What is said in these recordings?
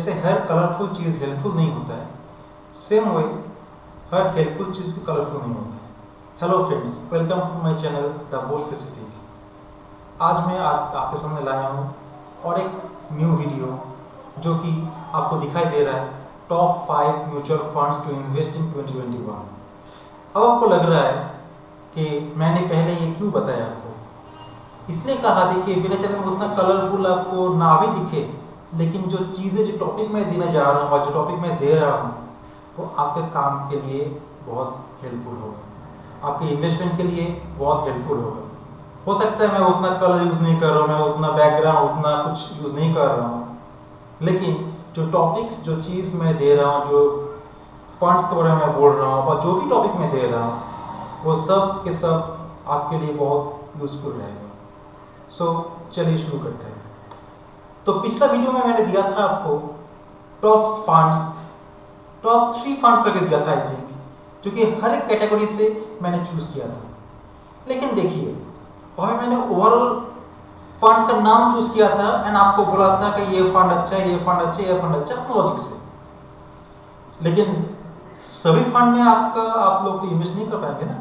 जैसे हर कलरफुल चीज़ हेल्पफुल नहीं होता है, सेम वे हर हेल्पफुल चीज़ भी कलरफुल नहीं होता है। Hello friends, welcome to my channel the most specific. आज मैं आपके सामने लाया हूँ और एक न्यू वीडियो जो कि आपको दिखाई दे रहा है top 5 mutual funds to invest in 2021। अब आपको लग रहा है कि मैंने पहले ये क्यों बताया आपको। इसलिए कहा, देखिए मेरे चैनल में उतना कलरफुल आपको ना भी दिखे, लेकिन जो चीज़ें जो टॉपिक मैं देने जा रहा हूँ और जो टॉपिक मैं दे रहा हूँ वो आपके काम के लिए बहुत हेल्पफुल होगा, आपके इन्वेस्टमेंट के लिए बहुत हेल्पफुल होगा। हो सकता है मैं उतना कलर यूज़ नहीं कर रहा हूँ, मैं उतना बैकग्राउंड उतना कुछ यूज़ नहीं कर रहा हूँ, लेकिन जो टॉपिक्स जो चीज़ मैं दे रहा हूँ, जो फंड्स के बारे में मैं बोल रहा हूँ और जो भी टॉपिक मैं दे रहा हूँ वो सब के सब आपके लिए बहुत यूज़फुल रहेगा। सो चलिए शुरू करते हैं। तो पिछला वीडियो में मैंने दिया था आपको टॉप 3 फंड्स करके दिया था आई थिंक, जो कि हर एक कैटेगरी से मैंने चूज किया था। लेकिन देखिए वहाँ मैंने ओवरऑल फंड का नाम चूज किया था एंड आपको बोला था कि ये फंड अच्छा है, ये फंड अच्छा है, ये फंड अच्छा है, लॉजिक से। लेकिन सभी फंड में आप लोग तो इन्वेस्ट नहीं कर पाएंगे ना।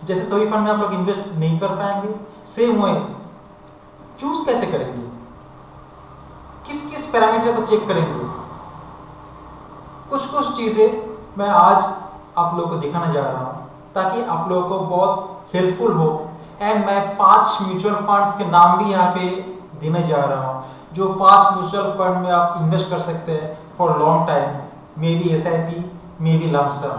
जैसे सभी फंड में आप लोग इन्वेस्ट नहीं कर पाएंगे, सेम वे चूज कैसे करेंगे, किस किस पैरामीटर को चेक करेंगे, कुछ चीजें मैं आज आप लोगों को दिखाने जा रहा हूं ताकि आप लोगों को बहुत हेल्पफुल हो। एंड मैं 5 म्यूचुअल फंड्स के नाम भी यहाँ पे देने जा रहा हूँ, जो 5 म्यूचुअल फंड में आप इन्वेस्ट कर सकते हैं for long time, may be SIP, may be lump sum,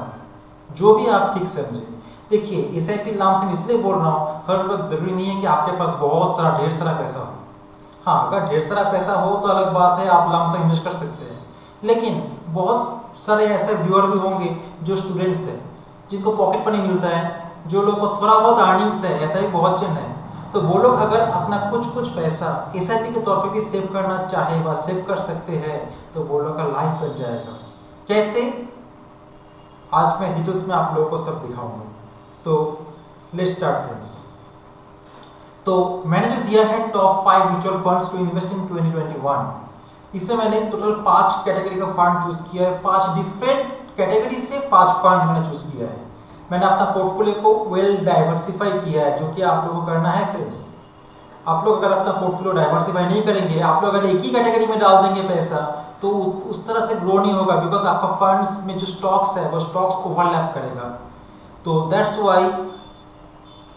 जो भी आप ठीक समझे। देखिए SIP लमसम इसलिए बोल रहा हूँ, हर वक्त जरूरी नहीं है कि आपके पास बहुत सारा ढेर सारा पैसा हो। हाँ, अगर ढेर सारा पैसा हो तो अलग बात है, आप लमसम इन्वेस्ट कर सकते हैं। लेकिन बहुत सारे ऐसे व्यूअर भी होंगे जो स्टूडेंट्स हैं, जिनको पॉकेट मनी मिलता है, जो लोग को थोड़ा बहुत अर्निंग्स है, ऐसा भी बहुत जन है। तो वो लोग अगर अपना कुछ पैसा SIP के तौर पे भी सेव करना चाहे वह सेव कर सकते हैं, तो वो लोग का लाइफ बन जाएगा। कैसे, आज मैं डिटेल्स में आप लोगों को सब दिखाऊंगा। तो लेट्स स्टार्ट फ्रेंड्स। तो मैंने जो दिया है top 5 mutual funds to invest in 2021, इससे मैंने टोटल 5 कैटेगरी का फंड चूज किया है। 5 डिफरेंट कैटेगरी से 5 फंड्स मैंने चूज किया है। मैंने अपना पोर्टफोलियो को वेल डाइवर्सिफाई किया है, जो कि आप लोगों को करना है फ्रेंड्स। आप लोग अगर अपना पोर्टफोलियो डाइवर्सिफाई नहीं करेंगे, आप लोग अगर एक ही कैटेगरी में डाल देंगे पैसा, तो उस तरह से ग्रो नहीं होगा, बिकॉज आपका फंड्स में जो स्टॉक्स है वो स्टॉक्स ओवरलैप करेगा। तो दैट्स वाई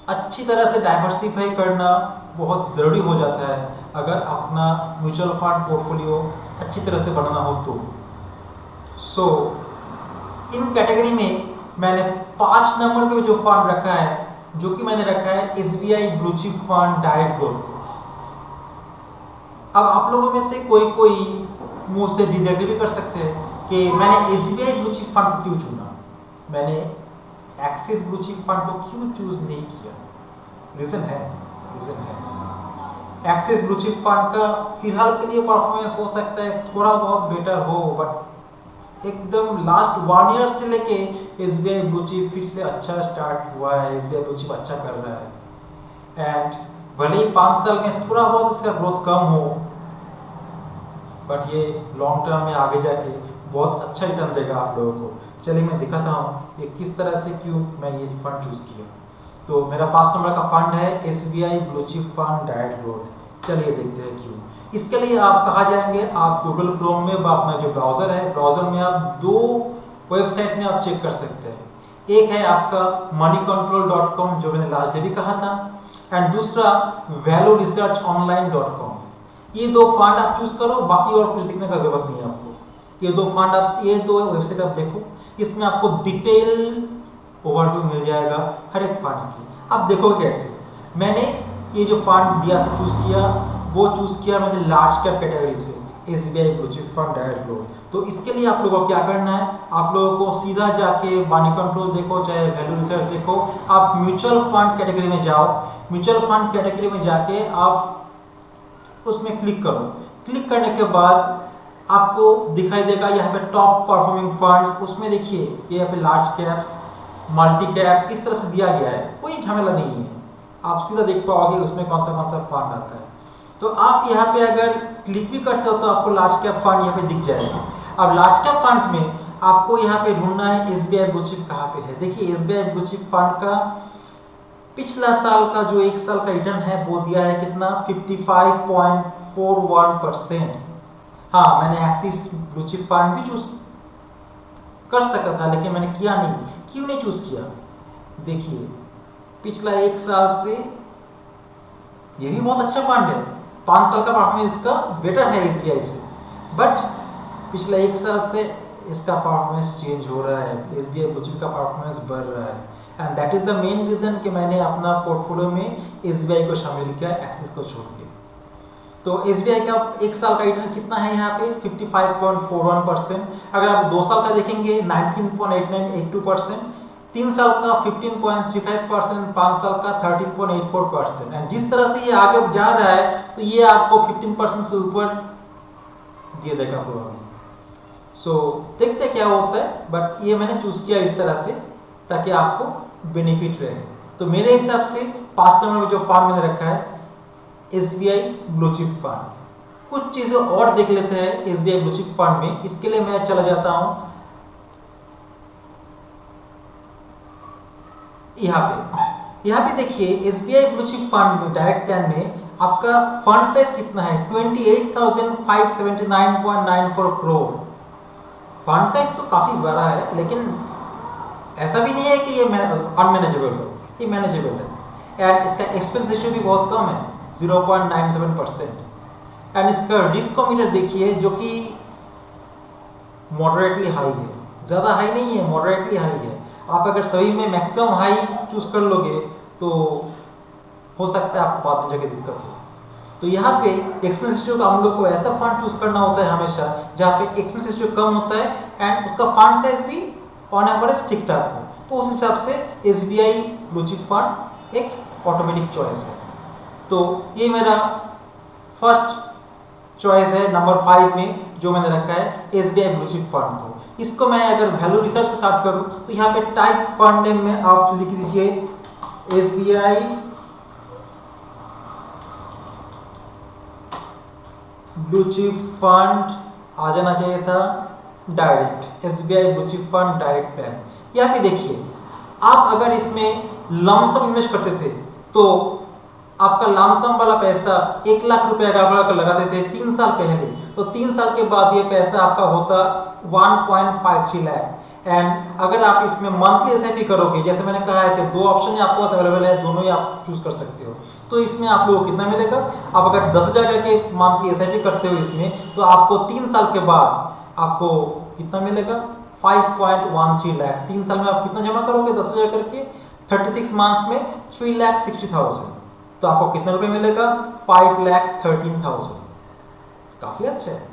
अच्छी तरह से डाइवर्सिफाई करना बहुत ज़रूरी हो जाता है अगर अपना म्यूचुअल फंड पोर्टफोलियो अच्छी तरह से बनाना हो तो। सो इन कैटेगरी में मैंने 5 नंबर पे जो फंड रखा है, जो कि मैंने रखा है SBI blue chip fund direct growth को। अब आप लोगों में से कोई मुंह से डिसएग्री भी कर सकते हैं कि मैंने SBI ब्लू चिप फंड को क्यों चुना, मैंने एक्सिस ब्लू चिप फंड को क्यों चूज नहीं किया। रीजन है एक्सिस ब्लू चिप फंड का फिलहाल के लिए परफॉर्मेंस हो सकता है थोड़ा बहुत बेटर हो, बट एकदम लास्ट 1 ईयर से लेके SBI ब्लू चिप फिर से अच्छा स्टार्ट हुआ है, SBI ब्लू चिप अच्छा कर रहा है। एंड भले ही 5 साल में थोड़ा बहुत इसका ग्रोथ कम हो, बट ये लॉन्ग टर्म में आगे जाके बहुत अच्छा रिटर्न देगा आप लोगों को। चलिए मैं दिखाता हूँ कि किस तरह से क्यों मैं ये फंड चूज किया। तो मेरा 5 नंबर का फंड है SBI blue chip fund direct growth. चलिए देखते हैं क्यों। इसके लिए आप कहाँ जाएंगे, आप गूगल क्रोम में अपना जो ब्राउजर है, ब्राउजर में आप 2 वेबसाइट में आप चेक कर सकते हैं। एक है आपका moneycontrol.com, जो मैंने लास्ट डे भी कहा था, एंड दूसरा valueresearchonline.com। ये 2 फंड आप चूज करो, बाकी और कुछ दिखने का जरूरत नहीं है आपको। ये 2 फंड आप, ये 2 वेबसाइट आप देखो, इसमें आपको डिटेल ओवरव्यू मिल जाएगा हर एक फंड की। अब देखो कैसे मैंने ये जो फंड दिया था चूज किया, वो चूज किया मैंने लार्ज कैप कैटेगरी से SBI blue chip fund direct growth. तो इसके लिए आप लोगों को क्या करना है, आप लोगों को सीधा जाके मनी कंट्रोल देखो चाहे वैल्यू रिसर्च देखो, आप म्यूचुअल फंड कैटेगरी में जाओ। म्यूचुअल फंड कैटेगरी में जाके आप उसमें क्लिक करो। क्लिक करने के बाद आपको दिखाई देगा यहाँ पे टॉप परफॉर्मिंग फंड्स। उसमें देखिए ये यहाँ पे लार्ज कैप्स, मल्टी कैप्स इस तरह से दिया गया है, कोई झमेला नहीं है, आप सीधा देख पाओगे उसमें कौन सा फंड आता है। तो आप यहाँ पे अगर क्लिक भी करते हो तो आपको लार्ज कैप फंड यहाँ पे दिख जाएगा। अब लार्ज कैप फंड्स में आपको यहाँ पे ढूंढना है एसबीआई ब्लू चिप कहाँ पे है। देखिए एसबीआई ब्लू चिप फंड का पिछला साल का जो एक साल का रिटर्न है वो दिया है कितना 55.41%। हाँ, मैंने एक्सिस ब्लू चिप फंड भी चूज कर सकता था लेकिन मैंने किया नहीं। क्यों नहीं चूज किया? देखिए पिछला एक साल से ये भी बहुत अच्छा फंड है, 5 साल का परफॉर्मेंस इसका बेटर है एसबीआई से, बट पिछला एक साल से इसका परफॉर्मेंस चेंज हो रहा है, एसबीआई ब्लू चिप का परफॉर्मेंस बढ़ रहा है। And that is the main reason कि मैंने अपना पोर्टफोलियो में एसबीआई को शामिल किया एक्सिस को छोड़ के। तो एसबीआई का एक साल का रिटर्न कितना है यहाँ पे 55.41%। अगर आप 2 साल का देखेंगे 19.8982%, 3 साल का 15.35%, 5 साल का 13.84%। एंड जिस तरह से ये आगे जा रहा है तो ये आपको 15% से ऊपर दे देगा पूरा। सो देखते क्या होता है, बट ये मैंने चूज किया इस तरह से ताकि आपको बेनिफिट रहे। तो मेरे हिसाब से 5 नंबर में जो फंड मैंने रखा है एसबीआई ब्लू चिप फंड। कुछ चीजें और देख लेते हैं एसबीआई ब्लू चिप फंड में। इसके लिए मैं चला जाता हूं यहाँ पे देखिए एसबीआई ब्लू चिप फंड में डायरेक्ट प्लान में आपका फंड साइज कितना है 28,579.94 करोड़। फंड साइज तो काफी बड़ा है, लेकिन ऐसा भी नहीं है कि ये अनमैनेजेबल हो, ये मैनेजेबल है। एंड इसका एक्सपेंस रेशियो भी बहुत कम है 0.97%। एंड इसका रिस्कोमीटर देखिए जो कि मॉडरेटली हाई है, ज़्यादा हाई नहीं है, मॉडरेटली हाई है। आप अगर सभी में मैक्सिमम हाई चूज कर लोगे तो हो सकता है आपको बाद में जाके दिक्कत हो। तो यहाँ पे एक्सपेंस रेशियो का हम लोग को ऐसा फंड चूज करना होता है हमेशा जहाँ पे एक्सपेंस रेशियो कम होता है एंड उसका फंड साइज भी ऑन एवरेज ठीक ठाक हो। तो उस हिसाब से एसबीआई ब्लू चिप फंड एक ऑटोमेटिक चॉइस है। तो ये मेरा फर्स्ट चॉइस है नंबर 5 में जो मैंने रखा है एसबीआई ब्लू चिप फंड को। इसको मैं अगर वैल्यू रिसर्च के साथ करूं तो यहाँ पे टाइप फंड नेम में आप लिख दीजिए एसबीआई ब्लू चिप फंड, आ जाना चाहिए था direct, SBI blue chip fund direct plan. यहाँ पे देखिए आप अगर इसमें लमसम इन्वेस्ट करते थे तो आपका लमसम वाला पैसा 1 लाख रुपए अगर आप लगाते थे 3 साल पहले, तो 3 साल के बाद ये पैसा आपका होता 1.53 लाख। एंड अगर आप इसमें मंथली एसआईपी करोगे, जैसे मैंने कहा है कि 2 ऑप्शन आपके पास अवेलेबल है, दोनों ही आप चूज कर सकते हो। तो इसमें आप लोगों को कितना मिलेगा, आप अगर 10,000 करके मंथली एसआईपी करते हो इसमें, तो आपको 3 साल के बाद आपको कितना मिलेगा 5.13 लाख। 3 साल में आप कितना जमा करोगे 10,000 करके, 36 मंथ्स में 3,60,000। तो आपको कितना रुपए मिलेगा 5,13,000। काफी अच्छा है।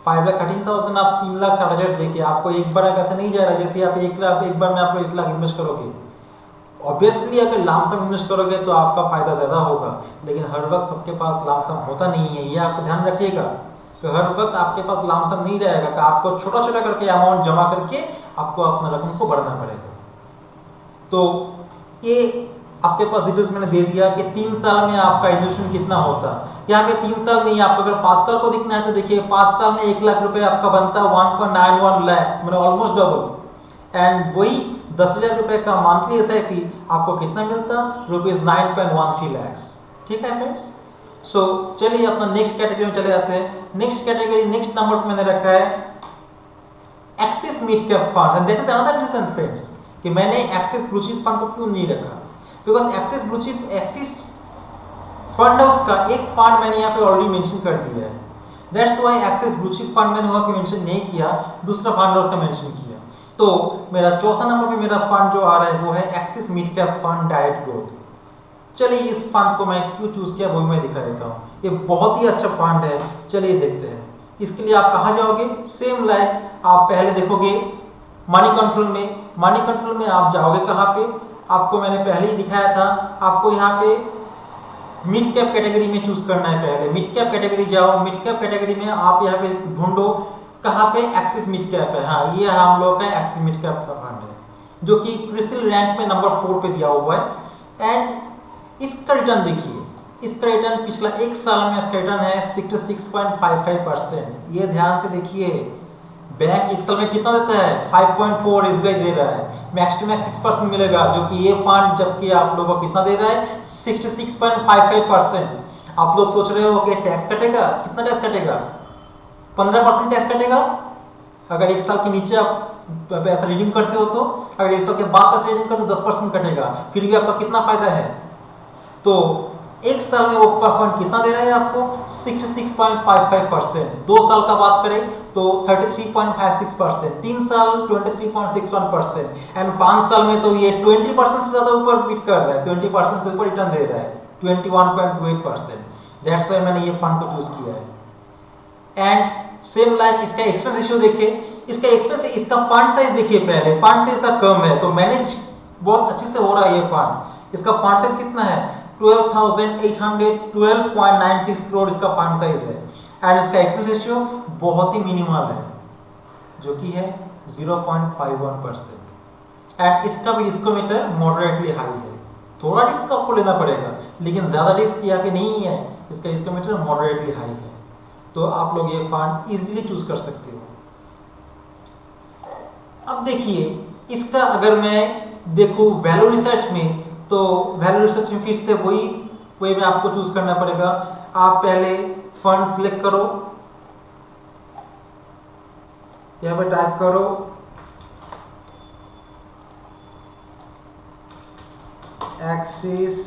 5,13,000 आप 3,60,000 देके आपको एक बार पैसा नहीं जा रहा। जैसे आप 1 लाख एक बार में आप 1 लाख इन्वेस्ट करोगे, ऑब्वियसली अगर लमसम इन्वेस्ट करोगे तो आपका फायदा ज्यादा होगा, लेकिन हर वक्त सबके पास लमसम होता नहीं है, ये आपको ध्यान रखिएगा। तो हर वक्त आपके पास लमसम नहीं रहेगा, तो आपको छोटा छोटा करके अमाउंट जमा करके आपको अपना रकम को बढ़ाना पड़ेगा। तो ये आपके पास डिटेल्स मैंने दे दिया कि 3 साल में आपका इन्वेस्टमेंट कितना होता। यहाँ पे 3 साल नहीं, आपको अगर 5 साल को दिखना है तो देखिए 5 साल में 1 लाख रुपए आपका बनता है 1.91 लाख, मतलब ऑलमोस्ट डबल। एंड वही 10,000 रुपए का मंथली एसआईपी आपको कितना मिलता ₹9.13 लाख। ठीक है फ्रेंड्स। सो चलिए अपना नेक्स्ट कैटेगरी में चले जाते हैं। नेक्स्ट कैटेगरी, नेक्स्ट नंबर पे मैंने रखा है Axis mid cap fund. And that is another reason friends कि मैंने एक्सिस ब्लू चिप फंड को क्यों नहीं रखा, because axis blue chip axis fund house का एक फंड मैंने यहाँ पे ऑलरेडी मेंशन कर दिया है। That's why axis blue chip fund मैंने वहाँ पे मेंशन नहीं किया, दूसरा फंड हाउस का मेंशन किया। तो मेरा चौथा नंबर पे मेरा फंड जो आ रहा है वो है Axis mid cap fund direct growth. चलिए इस फंड को मैं क्यों चूज किया वो मैं दिखा देता हूँ। ये बहुत ही अच्छा फंड है, चलिए देखते हैं। इसके लिए आप कहाँ जाओगे, सेम लाइक आप पहले देखोगे मनी कंट्रोल में। मनी कंट्रोल में आप जाओगे कहाँ पे, आपको मैंने पहले ही दिखाया था, आपको यहाँ पे मिड कैप कैटेगरी में चूज करना है। पहले मिड कैप कैटेगरी जाओ, मिड कैप कैटेगरी में आप यहाँ पे ढूंढो कहाँ पे एक्सिस मिड कैप है। हाँ, ये हम लोग का एक्सिस मिड कैप का फंड है जो कि क्रिस्टल रैंक में नंबर 4 पे दिया हुआ है। एंड इसका रिटर्न देखिए, इसका रिटर्न पिछला एक साल में इसका रिटर्न है 66.55%। ये ध्यान से देखिए, बैंक एक साल में कितना देता है 5.4 एसबीआई दे रहा है, मैक्स टू मैक्स 6% मिलेगा, जो कि ये फंड जबकि आप लोगों को कितना दे रहा है 66.55%। आप लोग सोच रहे हो कि टैक्स कटेगा, कितना टैक्स कटेगा 15% टैक्स कटेगा अगर एक साल के नीचे आप पैसा रिडीम करते हो, तो अगर एक साल के बाद पैसा रिडीम करते हो 10% कटेगा, फिर भी आपका कितना फायदा है। तो एक साल में वो फंड कितना दे रहा है आपको 66.55%। 2 साल का बात करें तो 33.56%, 3 साल 23.61% एंड 5 साल में तो ये 20% से ज्यादा ऊपर बीट कर रहा है, 20% से ऊपर रिटर्न दे रहा है 21.28%। दैट्स व्हाई मैंने ये फंड को चूज किया है। एंड सेम लाइक इसका एक्सपेंस रेशियो देखिए, इसका एक्सपेंस इसका फंड साइज देखिए, पहले फंड साइज इसका कम है तो मैनेज बहुत अच्छे से हो रहा है ये फंड। इसका फंड साइज कितना है 12,812.96 करोड़ इसका फंड साइज है एंड इसका एक्सपेंस रेशियो बहुत ही मिनिमल है जो कि है 0.51% एंड इसका भी रिस्कोमीटर मॉडरेटली हाई है। थोड़ा रिस्क आपको लेना पड़ेगा लेकिन ज्यादा रिस्क यहाँ पे नहीं है, इसका रिस्कोमीटर मॉडरेटली हाई है, तो आप लोग ये फंड इजीली चूज कर सकते हो। अब देखिए इसका अगर मैं देखूं वैल्यू रिसर्च में, तो वैल्यू रिसर्च में फिर से वही में आपको चूज करना पड़ेगा। आप पहले फंड सिलेक्ट करो, यहां पर टाइप करो एक्सिस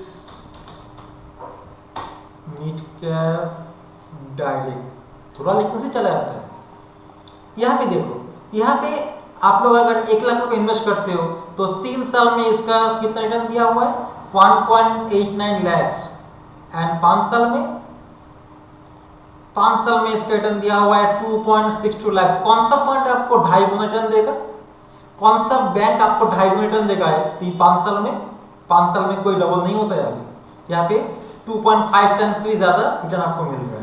मिड कैप डायरेक्ट, थोड़ा लिखने से चला जाता है। यहां पे देखो, यहां पे आप लोग अगर 1 लाख रुपए इन्वेस्ट करते हो तो 3 साल में इसका कितना रिटर्न दिया हुआ है 1.89 लाख एंड 5 साल में इसका रिटर्न दिया हुआ है 2.62 लाख। कौन सा फंड आपको 2.5 गुना रिटर्न देगा, कौन सा बैंक आपको 2.5 गुना रिटर्न देगा 5 साल में? 5 साल में कोई डबल नहीं होता है, अभी यहाँ पे 2.5 टाइम्स भी ज्यादा रिटर्न आपको मिल रहा है।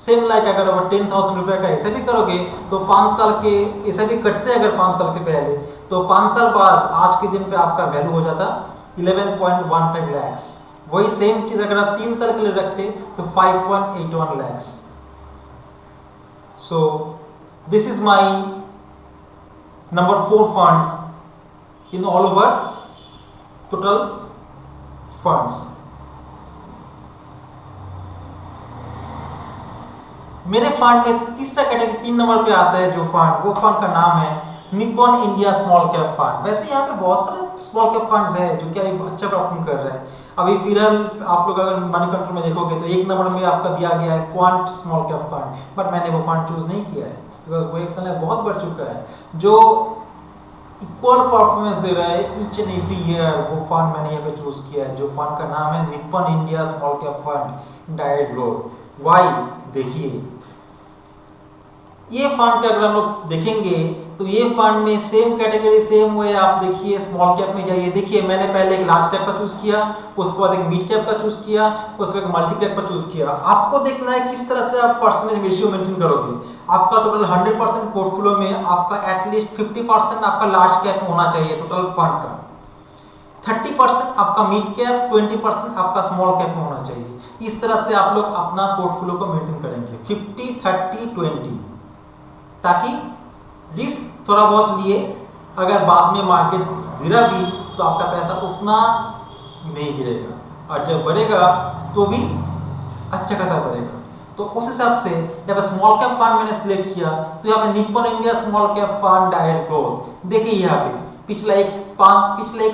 सेम लाइक अगर आप 10,000 रुपए का ऐसे भी करोगे तो 5 साल के ऐसे भी कटते हैं, अगर 5 साल के पहले तो 5 साल बाद आज के दिन पे आपका वैल्यू हो जाता 11.15 लाख। वही सेम चीज अगर आप 3 साल के लिए रखते तो 5.81 lakh. So this is my number 4 funds in all over total funds. मेरे फंड में तीसरा कैटेगरी 3 नंबर पे आता है जो फंड, वो फंड का नाम है Nippon India small cap fund. वैसे यहाँ पे बहुत सारे स्मॉल कैप फंड्स हैं जो कि अभी अच्छा परफॉर्म कर रहा है। अभी फिलहाल आप लोग अगर मनी कंट्रोल में देखोगे तो 1 नंबर में आपका दिया गया है quant small cap fund, but मैंने वो फंड चूज नहीं किया है बिकॉज वो एक समय बहुत बढ़ चुका है जो इक्वल परफॉर्मेंस दे रहा है ईच एंड एवरी ईयर। वो फंड मैंने यहाँ पे चूज किया है जो फंड का नाम है Nippon India small cap fund direct growth. Why देखिए, ये फंड का अगर हम लोग देखेंगे तो ये फंड में सेम कैटेगरी सेम वे आप देखिए स्मॉल कैप में जाइए, देखिए मैंने पहले एक लार्ज कैप का चूज किया, उसके बाद एक मिड कैप का चूज किया, उसके बाद मल्टी कैप का चूज किया। आपको देखना है किस तरह से आप परसेंटेज रेशियो मेंटेन करोगे। आपका टोटल 100% पोर्टफोलियो में आपका एटलीस्ट 50% आपका लार्ज कैप में होना चाहिए टोटल फंड का, 30% आपका मिड कैप, 20% आपका स्मॉल कैप में होना चाहिए। इस तरह से आप लोग अपना पोर्टफोलियो को मेंटेन करेंगे 50 30 20, ताकि रिस्क थोड़ा बहुत लिए अगर बाद में मार्केट गिरा भी तो आपका पैसा उतना नहीं गिरेगा और जब बढ़ेगा तो भी अच्छा खासा बढ़ेगा। तो उस हिसाब से जब स्मॉल कैप फंड मैंने सिलेक्ट किया तो यहाँ पे Nippon India small cap fund direct growth देखिए, यहाँ पे पिछला एक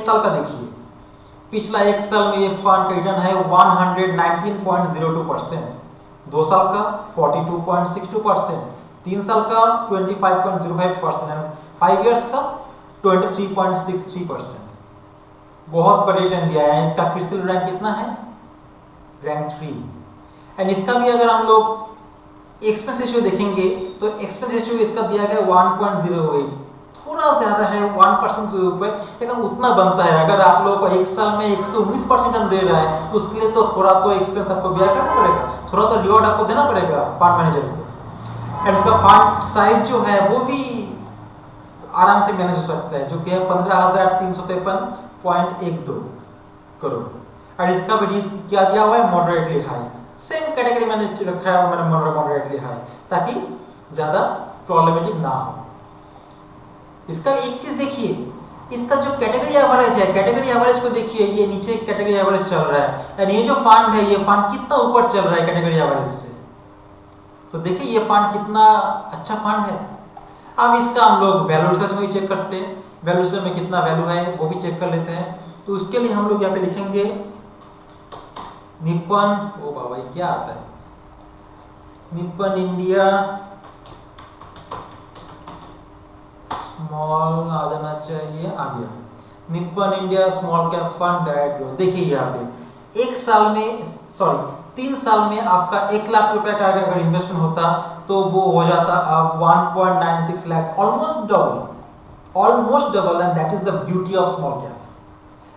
साल का देखिए, पिछला एक साल में ये फंड का रिटर्न है 119.02%, 2 साल का 42.62%, 3 साल का 25.05%, 5 इयर्स का 23.63%। बहुत बड़ा रिटर्न दिया है। इसका क्रिसिल रैंक कितना है, रैंक 3। एंड इसका भी अगर हम लोग एक्सपेंस रेशियो देखेंगे तो एक्सपेंस रेशियो इसका दिया गया 1.08, थोड़ा ज्यादा है 1% से ऊपर, लेकिन उतना बनता है। अगर आप लोगों को एक साल में 119% रन दे रहा है तो उसके लिए तो थोड़ा तो एक्सपेंस आपको बेयर करना पड़ेगा, थोड़ा तो रिवॉर्ड आपको देना पड़ेगा फंड मैनेजर को। एंड इसका फंड साइज जो है वो भी आराम से मैनेज हो सकता है, जो कि है 15,353.12 करोड़। और इसका भी रिस्क क्या दिया हुआ है, मॉडरेटली हाई। सेम कैटेगरी मैंने रखा है, मैंने मॉडरेटली हाई, ताकि ज्यादा प्रॉब्लमेटिक ना हो। इसका एक चीज देखिए, इसका जो कैटेगरी एवरेज है, कैटेगरी एवरेज को देखिए, ये नीचे कैटेगरी एवरेज चल रहा है, और ये जो फंड है, ये फंड कितना ऊपर चल रहा है कैटेगरी एवरेज से। तो देखिए ये फंड कितना अच्छा फंड है। अब इसका हम लोग वैल्यू रिसर्च में भी चेक करते हैं, वैल्यू रिसर्च में कितना वैल्यू है वो भी चेक कर लेते हैं। तो उसके लिए हम लोग यहाँ पे लिखेंगे निप्पन, ओ बाबा ये क्या आता है, निप्पन इंडिया स्मॉल आ जाना चाहिए, आ गया, Nippon India small cap fund direct growth. देखिए यहाँ पे एक साल में, सॉरी 3 साल में आपका 1 लाख रुपए का अगर इन्वेस्टमेंट होता तो वो हो जाता 1.96 lakh, almost double, and that is the beauty of small cap.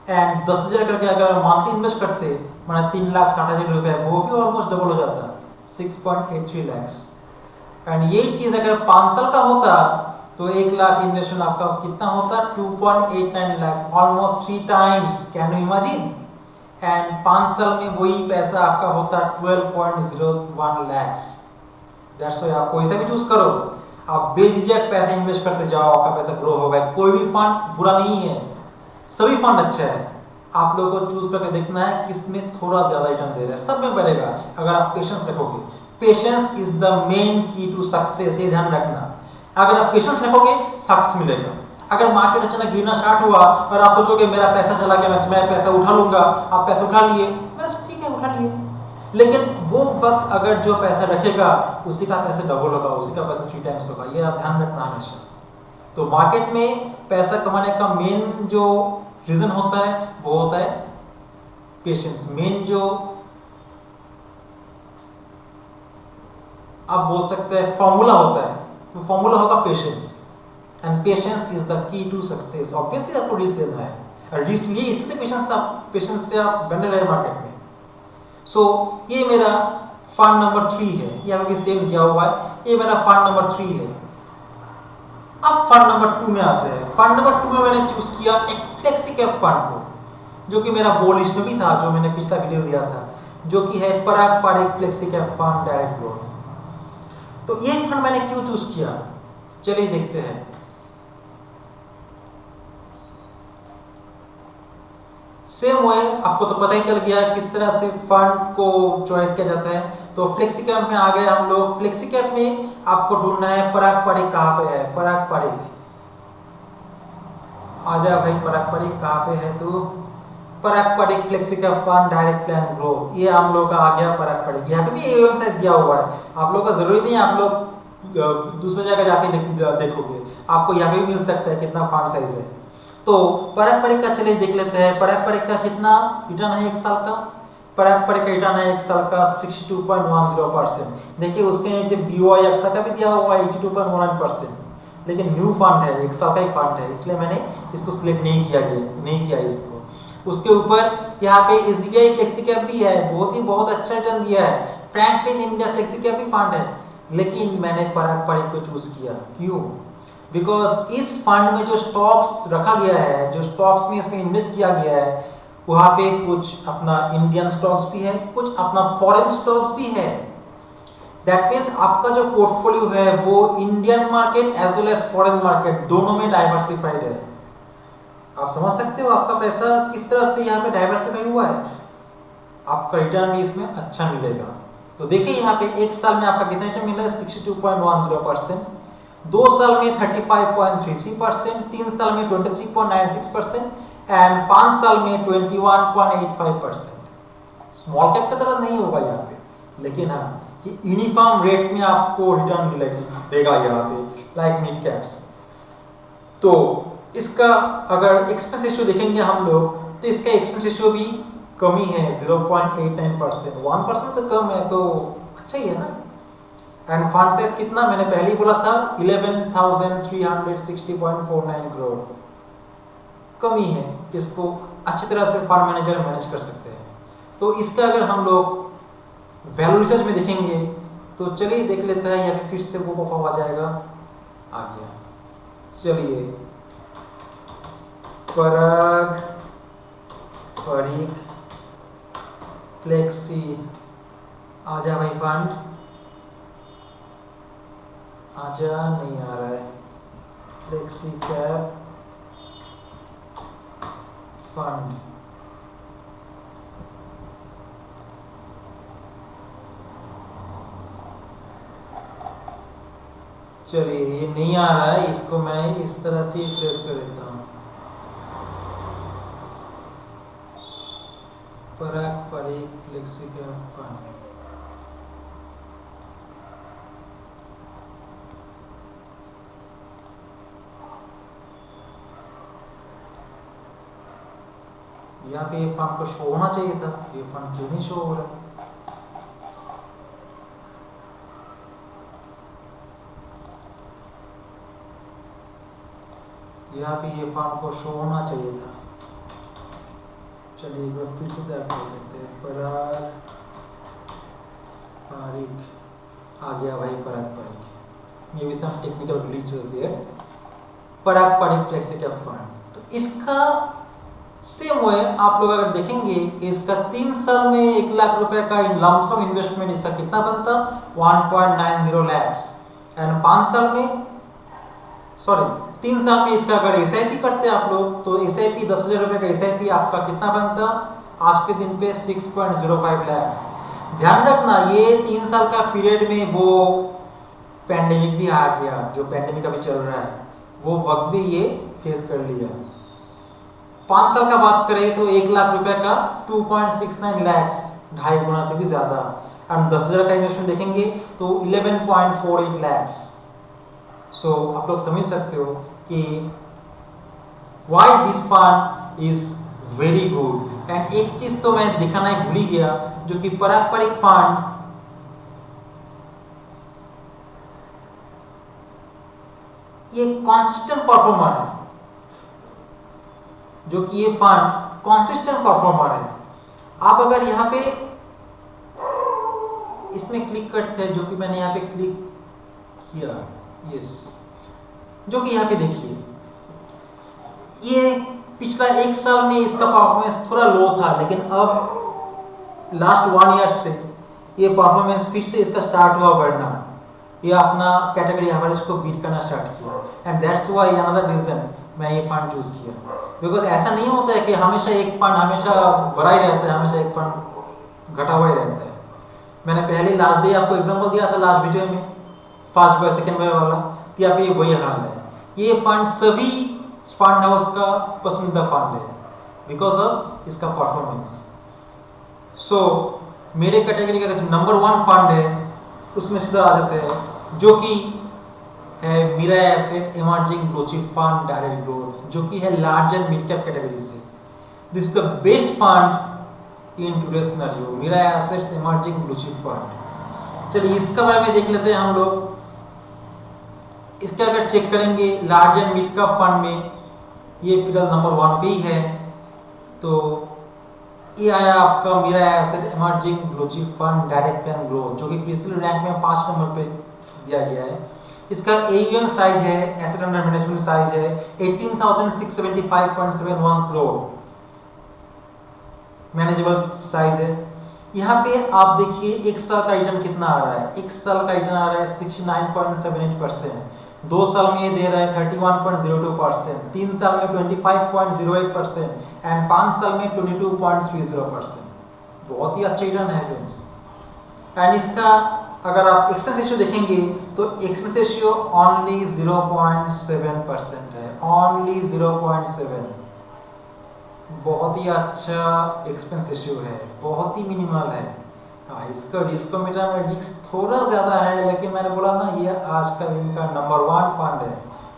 And 10,000 करके अगर मंथली इन्वेस्ट करते माने 3,60,000 रुपए, वो भी ऑलमोस्ट डबल हो जाता 6.83 लाख। एंड यही चीज अगर 5 साल का होता तो 1 लाख इन्वेस्टमेंट आपका कितना होता, 2.89 lakh, almost 3 times. Can you imagine? And 5 साल में वही पैसा आपका होता 12.01 लाख। दैट्स व्हाई आप कोई सा भी चूज करो, आप बेझिझक पैसा इन्वेस्ट करते जाओ, आपका पैसा ग्रो होगा। कोई भी फंड बुरा नहीं है, सभी फंड अच्छा है। आप लोगों को चूज करके देखना है किसमें थोड़ा ज्यादा रिटर्न दे रहा है, सब में बढ़ेगा अगर आप पेशेंस रखोगे। पेशेंस इज द मेन की टू सक्सेस, ये ध्यान रखना। अगर आप पेशेंस रखोगे सक्सेस मिलेगा। अगर मार्केट अचानक गिरना स्टार्ट हुआ और आप सोचोगे मेरा पैसा चला गया, मैं पैसा उठा लूंगा, आप पैसा उठा लिए, बस ठीक है उठा लिए, लेकिन वो वक्त अगर जो पैसा रखेगा उसी का पैसा डबल होगा, उसी का पैसा 3 टाइम्स होगा, ये आप ध्यान रखना हमेशा। तो मार्केट में पैसा कमाने का मेन जो रीजन होता है वो होता है पेशेंस। मेन जो आप बोल सकते हैं फॉर्मूला होता है, वो फॉर्मूला होगा patience. And patience is the key to success. Obviously आपको रिस्क लेना है, और रिस्क लिए इसलिए पेशेंस से आप बने रहे मार्केट में। सो ये मेरा फंड नंबर 3 है, यहाँ पे सेम दिया हुआ है, ये मेरा फंड नंबर 3 है। अब फंड नंबर 2 में आते हैं। फंड नंबर 2 में मैंने चूज किया एक फ्लेक्सी कैप फंड को, जो कि मेरा बोल लिस्ट में भी था, जो मैंने पिछला वीडियो दिया था, जो कि है Parag Parikh flexi cap fund direct growth. तो ये फंड मैंने क्यों चूज किया, चलिए देखते हैं। सेम वे आपको तो पता ही चल गया किस तरह से फंड को चॉइस किया जाता है। तो फ्लेक्सी कैप में आ गए हम लोग। फ्लेक्सी कैप में आपको ढूंढना है पराग पारिक कहाँ पे है, पराग पारिक आ जाए भाई, पराग पारिक कहाँ पे है, तो Parag Parikh flexi cap fund direct plan growth, ये हम लोग का आ गया पराग पारिक। यहाँ पे भी एओएम साइज दिया हुआ है, आप लोग का जरूरी नहीं है आप लोग दूसरी जगह जाके देखोगे, आपको यहाँ पे भी मिल सकता है कितना फंड साइज है। तो पराग पारिक का चलिए देख लेते हैं। पराग पारिक का कितना रिटर्न है 1 साल का, पराग पारिक का रिटर्न है 1 साल का 62.10%। देखिए उसके नीचे बीओआई अक्सा का भी दिया हुआ है 82.19%, लेकिन न्यू फंड है, 1 साल का ही फंड है, इसलिए मैंने इसको सिलेक्ट नहीं किया इसको। उसके ऊपर यहाँ पे एसबीआई फ्लेक्सी कैप भी है, बहुत अच्छा रिटर्न दिया है। फ्रैंकलिन इंडिया फ्लेक्सी कैप भी फंड है, लेकिन मैंने पराग पारिक को चूज किया। क्यों? बिकॉज इस फंड में जो स्टॉक्स रखा गया है, जो स्टॉक्स में इसमें इन्वेस्ट किया गया है, वहां पे कुछ अपना इंडियन स्टॉक्स भी है, कुछ अपना फॉरेन स्टॉक्स भी है। दैट मीन्स आपका जो पोर्टफोलियो है वो Indian market as well as foreign market दोनों में डाइवर्सिफाइड है। आप समझ सकते हो आपका पैसा किस तरह से यहाँ पे डाइवर्सिफाई हुआ है, आपका रिटर्न भी इसमें अच्छा मिलेगा। तो देखिए यहाँ पे 1 साल में आपका कितना रिटर्न मिला है 62.10%, 2 साल में 35.33%, 3 साल में 23.96% एंड 5 साल में 21.85%। स्मॉल कैप की तरह नहीं होगा यहाँ पे, लेकिन हाँ ये यूनिफॉर्म रेट में आपको रिटर्न देगा यहाँ पे लाइक मिड कैप्स। तो इसका अगर एक्सपेंस रेशियो देखेंगे हम लोग, तो इसका एक्सपेंस रेशियो भी कमी है 0.89%, 1% से कम है, तो अच्छा ही है ना। एंड फंड साइज कितना मैंने पहले ही बोला था 11,360.49 करोड़, कमी है, इसको अच्छी तरह से फंड मैनेजर मैनेज कर सकते हैं। तो इसका अगर हम लोग वैल्यू रिसर्च में देखेंगे तो चलिए देख लेते हैं, या फिर से वो पॉपअप आ जाएगा, आ गया। चलिए पराग पारिक फ्लेक्सी, आजा भाई फंड, आजा, नहीं आ रहा है। फ्लेक्सी कैप फंड, चलिए ये नहीं आ रहा है, इसको मैं इस तरह से ट्रेस कर देता हूँ। पारंपरिक फ्लेक्सी कैप फंड, यहाँ पे ये फंड को शो होना चाहिए था, ये फंड क्यों नहीं शो हो रहा है? यहाँ पे ये फंड को शो होना चाहिए था। चलिए एक बार फिर से तैयार कर देते हैं। पारंपरिक, आ गया भाई पारंपरिक, may be some technical glitch was there. पारंपरिक फ्लेक्सी कैप फंड, तो इसका सेम वे आप लोग अगर देखेंगे इसका 3 साल में 1 लाख रुपए का लमसम इन्वेस्टमेंट इसका कितना बनता, 1.90 lakhs, एंड 5 साल में, सॉरी 3 साल में इसका अगर एसआईपी करते आप लोग तो एसआईपी 10,000 रुपए का एसआईपी आपका कितना बनता, आज के दिन पे 6.05 lakhs। ध्यान रखना ये 3 साल का पीरियड में वो पैंडेमिक भी आ गया, जो पैंडेमिक अभी चल रहा है वो वक्त भी ये फेस कर लिया। 5 साल का बात करें तो 1 लाख रुपए का 2.69 lakhs, 2.5 गुना से भी ज्यादा, और 10,000 का इन्वेस्टमेंट देखेंगे तो 11.48 lakhs। सो आप लोग समझ सकते हो कि why this fund is very good. And एक चीज तो मैं दिखाना ही भूल ही गया, जो कि पारंपरिक फंड ये कांस्टेंट परफॉर्मर है, जो कि ये फंड कांसिस्टेंट परफॉर्मर है। आप अगर यहाँ पे इसमें क्लिक करते हैं, जो कि मैंने यहाँ पे क्लिक किया, यस, जो कि यहाँ पे देखिए ये पिछला 1 साल में इसका परफॉर्मेंस थोड़ा लो था, लेकिन अब लास्ट 1 ईयर से ये परफॉर्मेंस फिर से इसका स्टार्ट हुआ बढ़ना, ये अपना कैटेगरी एवरेज को बीट करना स्टार्ट किया। And that's why another reason मैं ये फंड चूज किया, बिकॉज ऐसा नहीं होता है कि हमेशा एक फंड हमेशा बढ़ा ही रहता है, हमेशा एक फंड घटा हुआ ही रहता है। मैंने पहले लास्ट डे आपको एग्जांपल दिया था लास्ट वीडियो में, फर्स्ट बाय सेकंड बाय वाला, कि आप ये वही हाल है। ये फंड सभी फंड हाउस का पसंदीदा फंड है बिकॉज ऑफ इसका परफॉर्मेंस। सो मेरे कैटेगरी का जो नंबर 1 फंड है उसमें सीधा आ जाते हैं, जो कि है Mirae asset emerging blue chip fund direct growth, जो कि है large and mid cap category से। This is the best fund in today's scenario, Mirae Assets emerging blue chip fund. चलिए इसका बारे में देख लेते हैं हम लोग। इसका अगर चेक करेंगे large and mid cap fund में ये फिलहाल नंबर 1 पे ही है, तो ये आया आपका Mirae asset emerging blue chip fund direct and growth, जो कि क्रिस्टल रैंक में 5 नंबर पे दिया गया है। इसका AUM साइज है, एसेट अंडर मैनेजमेंट साइज है 18,675.71 करोड़, मैनेजेबल साइज है। यहाँ पे आप देखिए 1 साल का रिटर्न कितना आ रहा है, 1 साल का रिटर्न आ रहा है 69.78%, 2 साल में ये दे रहा है 31.02%, 3 साल में 25.08% एंड 5 साल में 22.30%। बहुत ही अच्छा रिटर्न है फ्रेंड्स। एंड इसका अगर आप एक्सपेंस रेशियो देखेंगे तो एक्सपेंस रेशियो ओनली 0.7% है, ओनली 0.7, बहुत ही अच्छा एक्सपेंस रेशियो है, बहुत ही मिनिमल है। हाँ, इसका रिस्कोमीटर में रिस्क थोड़ा ज़्यादा है, लेकिन मैंने बोला ना ये आजकल इनका नंबर 1 फंड है,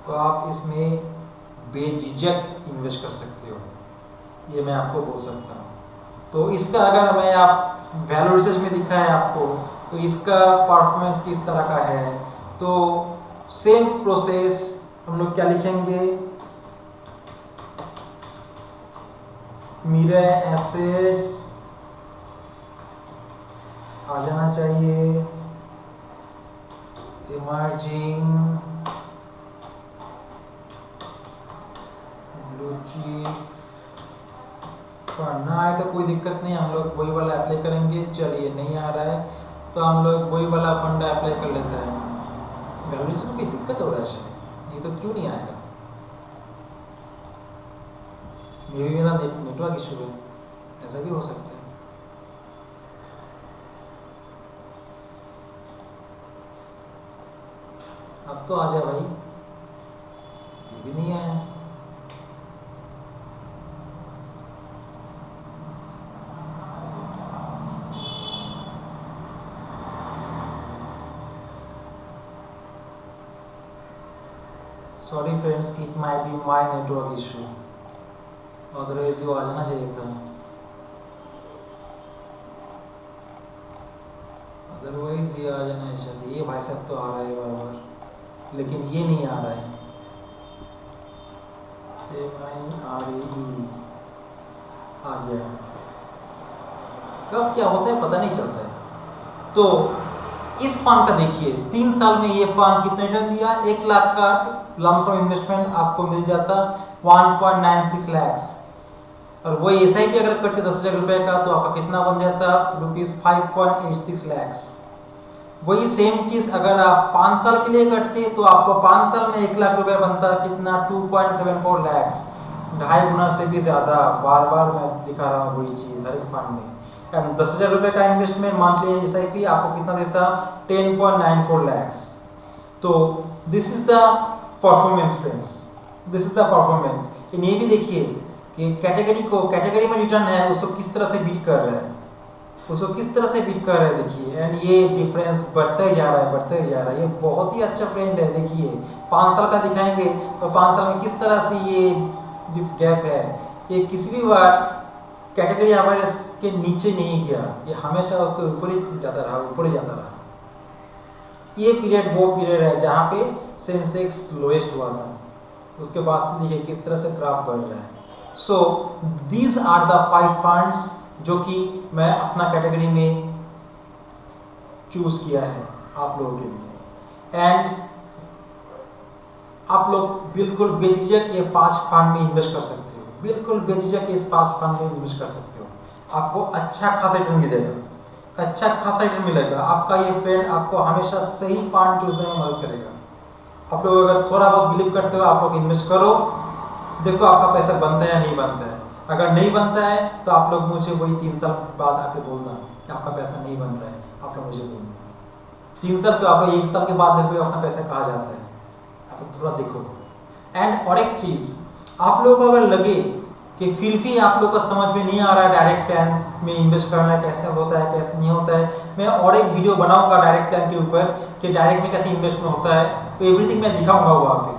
तो आप इसमें बेझिझक इन्वेस्ट कर सकते हो, ये मैं आपको बोल सकता हूँ। तो इसका अगर मैं आप वैल्यू रिसर्च में दिखा है आपको, तो इसका परफॉर्मेंस किस तरह का है, तो सेम प्रोसेस हम लोग क्या लिखेंगे, मीरा एसेट्स आ जाना चाहिए, इमर्जिंग ब्लू चिप फंड ना आए तो कोई दिक्कत नहीं, हम लोग वही वाला अप्लाई करेंगे। चलिए नहीं आ रहा है तो हम लोग वही वाला फंड अप्लाई कर लेते हैं। वैल्यूएशन में दिक्कत हो रहा है शायद, नहीं तो क्यों नहीं आएगा। मे भी मेरा नेटवर्क इशू है, ऐसा भी हो सकता है। अब तो आ जाए भाई, ये भी नहीं आया। Sorry friends, it might be my network issue, otherwise वो आ जाना चाहिए था। अदरवाइज ये आ जाना चाहिए। ये भाई साहब तो आ रहा है बराबर, लेकिन ये नहीं आ रहा है। आ गया। कब क्या होता है पता नहीं चलता है। तो इस फंड का देखिए, 3 साल में ये फंड कितने रिटर्न दिया। 1 लाख का लमसम इन्वेस्टमेंट आपको मिल जाता 1.96 लाख, और वही एसआईपी अगर करते 10,000 रुपए का तो आपका कितना बन जाता ₹5.86 लाख। वही सेम चीज अगर आप 5 साल के लिए करते तो आपको 5 साल में 1 लाख रुपए बनता कितना 2.74 लाख, 2.5 गुना से भी ज्यादा। बार बार मैं दिखा रहा हूँ वही चीज हर एक फंड में। 10,000 रुपए का इन्वेस्टमेंट मंथली एसआईपी आपको कितना देता 10.94 लाख। तो this is the performance friends, this is the performance. ये भी देखिए कि कैटेगरी में रिटर्न है उसको किस तरह से बीट कर रहा है, उसको किस तरह से बीट कर रहा है देखिए। एंड ये डिफरेंस बढ़ता ही जा रहा है, बढ़ता ही जा रहा है। ये बहुत ही अच्छा ट्रेंड है। देखिए 5 साल का दिखाएंगे तो 5 साल में किस तरह से ये गैप है। ये किसी भी बार कैटेगरी एवरेज के नीचे नहीं गया, ये हमेशा उसके ऊपर ही जाता रहा, ऊपर ही जाता रहा। ये पीरियड वो पीरियड है जहाँ पे सेंसेक्स लोएस्ट हुआ था, उसके बाद से देखिए किस तरह से ग्राफ बढ़ रहा है। So these are the 5 funds जो कि मैं अपना कैटेगरी में चूज किया है आप लोगों के लिए। एंड आप लोग बिल्कुल बेझिझक ये 5 फंड में इन्वेस्ट कर सकते हो, बिल्कुल बेझिझक इस 5 फंड में इन्वेस्ट कर सकते हो। आपको अच्छा खासा रिटर्न मिलेगा, अच्छा खासा रिटर्न मिलेगा। आपका ये फ्रेंड आपको हमेशा सही फंड चूज करने में मदद करेगा। आप लोग अगर थोड़ा बहुत बिलीव करते हो आप लोग इन्वेस्ट करो, देखो आपका पैसा बनता है या नहीं बनता है। अगर नहीं बनता है तो आप लोग मुझे वही 3 साल बाद आके बोलना कि आपका पैसा नहीं बन रहा है। आप लोग मुझे बोलना 3 साल तो आप 1 साल के बाद देखो अपना पैसा कहाँ जाता है, आप लोग थोड़ा देखो। एंड और एक चीज, आप लोगों को अगर लगे कि फिर भी आप लोग का समझ में नहीं आ रहा है डायरेक्ट प्लान में इन्वेस्ट करना कैसे होता है कैसे नहीं होता है, मैं और एक वीडियो बनाऊंगा डायरेक्ट प्लान के ऊपर कि डायरेक्ट में कैसे इन्वेस्टमेंट होता है, तो एवरीथिंग मैं दिखाऊंगा वहाँ पे।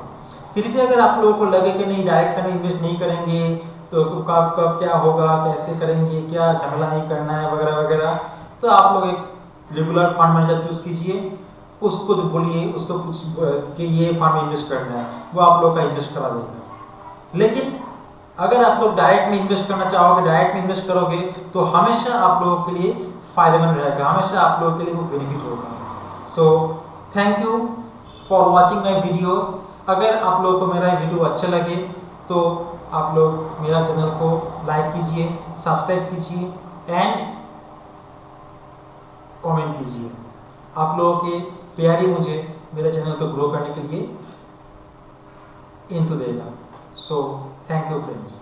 फिर भी अगर आप लोगों को लगे कि नहीं डायरेक्ट प्लान में इन्वेस्ट नहीं करेंगे तो कब कब क्या होगा, कैसे करेंगे, क्या झमेला नहीं करना है वगैरह वगैरह, तो आप लोग एक रेगुलर फंड मैनेजर चूज कीजिए, उसको बोलिए, उसको कुछ कि ये फंड में इन्वेस्ट करना है, वो आप लोग का इन्वेस्ट करा देगा। लेकिन अगर आप लोग डायरेक्ट में इन्वेस्ट करना चाहोगे, डायरेक्ट में इन्वेस्ट करोगे तो हमेशा आप लोगों के लिए फायदेमंद रहेगा, हमेशा आप लोगों के लिए वो बेनिफिट होगा। So thank you for watching my videos. अगर आप लोगों को मेरा वीडियो अच्छा लगे तो आप लोग मेरा चैनल को लाइक कीजिए, सब्सक्राइब कीजिए एंड कमेंट कीजिए। आप लोगों के प्यार ही मुझे मेरे चैनल को ग्रो करने के लिए इंतु देगा। So thank you friends.